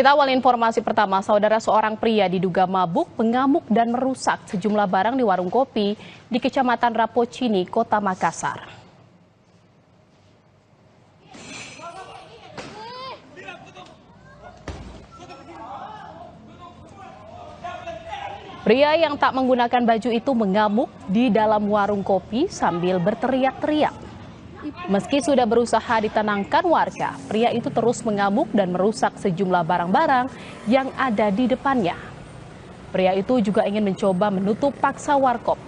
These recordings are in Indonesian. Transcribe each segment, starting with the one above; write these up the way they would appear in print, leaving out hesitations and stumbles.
Kita awal informasi pertama, saudara seorang pria diduga mabuk, mengamuk dan merusak sejumlah barang di warung kopi di Kecamatan Rapocini, Kota Makassar. Pria yang tak menggunakan baju itu mengamuk di dalam warung kopi sambil berteriak-teriak. Meski sudah berusaha ditenangkan warga, pria itu terus mengamuk dan merusak sejumlah barang-barang yang ada di depannya. Pria itu juga ingin mencoba menutup paksa warkop.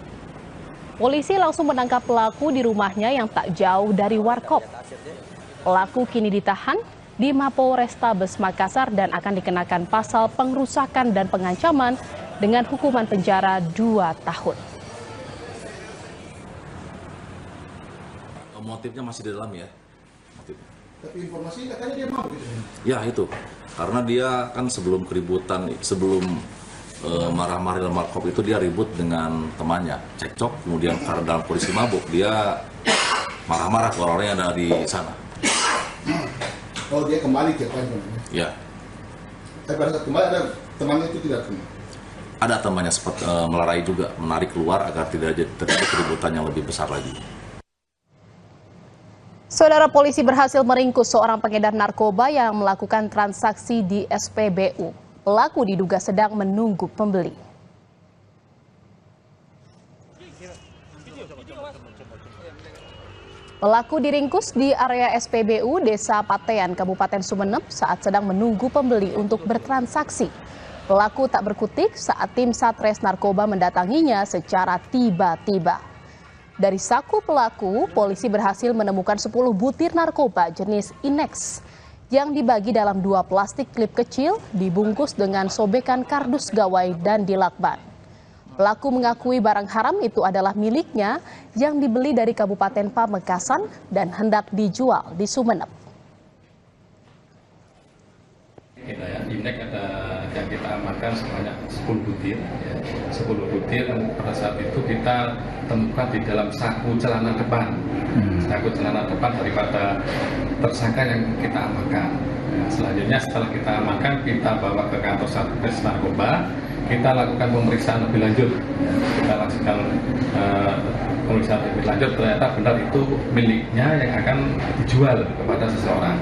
Polisi langsung menangkap pelaku di rumahnya yang tak jauh dari warkop. Pelaku kini ditahan di Mapolrestabes Makassar dan akan dikenakan pasal pengrusakan dan pengancaman dengan hukuman penjara 2 tahun. Motifnya masih di dalam ya. Tapi informasi katanya dia mau gitu. Ya itu, karena dia kan sebelum keributan, sebelum marah-marah dalam warkop itu dia ribut dengan temannya, cekcok, kemudian karena dalam kondisi mabuk dia marah-marah ke orang-orang yang ada di sana. Oh, dia kembali ke kantor. Ya. Tapi pada saat kembali ada temannya itu tidak kembali. Ada temannya sempat melerai juga, menarik keluar agar tidak terjadi keributan yang lebih besar lagi. Saudara, polisi berhasil meringkus seorang pengedar narkoba yang melakukan transaksi di SPBU. Pelaku diduga sedang menunggu pembeli. Pelaku diringkus di area SPBU Desa Patean, Kabupaten Sumeneb saat sedang menunggu pembeli untuk bertransaksi. Pelaku tak berkutik saat tim Satres Narkoba mendatanginya secara tiba-tiba. Dari saku pelaku, polisi berhasil menemukan 10 butir narkoba jenis Inex yang dibagi dalam 2 plastik klip kecil dibungkus dengan sobekan kardus gawai dan dilakban. Pelaku mengakui barang haram itu adalah miliknya yang dibeli dari Kabupaten Pamekasan dan hendak dijual di Sumeneb. Inex ada yang kita amankan sebanyak 10 butir. 10 butir dan pada saat itu kita temukan di dalam saku celana depan. Saku celana depan daripada tersangka yang kita amankan. Selanjutnya setelah kita amankan, kita bawa ke kantor Satres Narkoba. Kita lakukan pemeriksaan lebih lanjut. Kita lakukan pemeriksaan lebih lanjut, ternyata benar itu miliknya yang akan dijual kepada seseorang.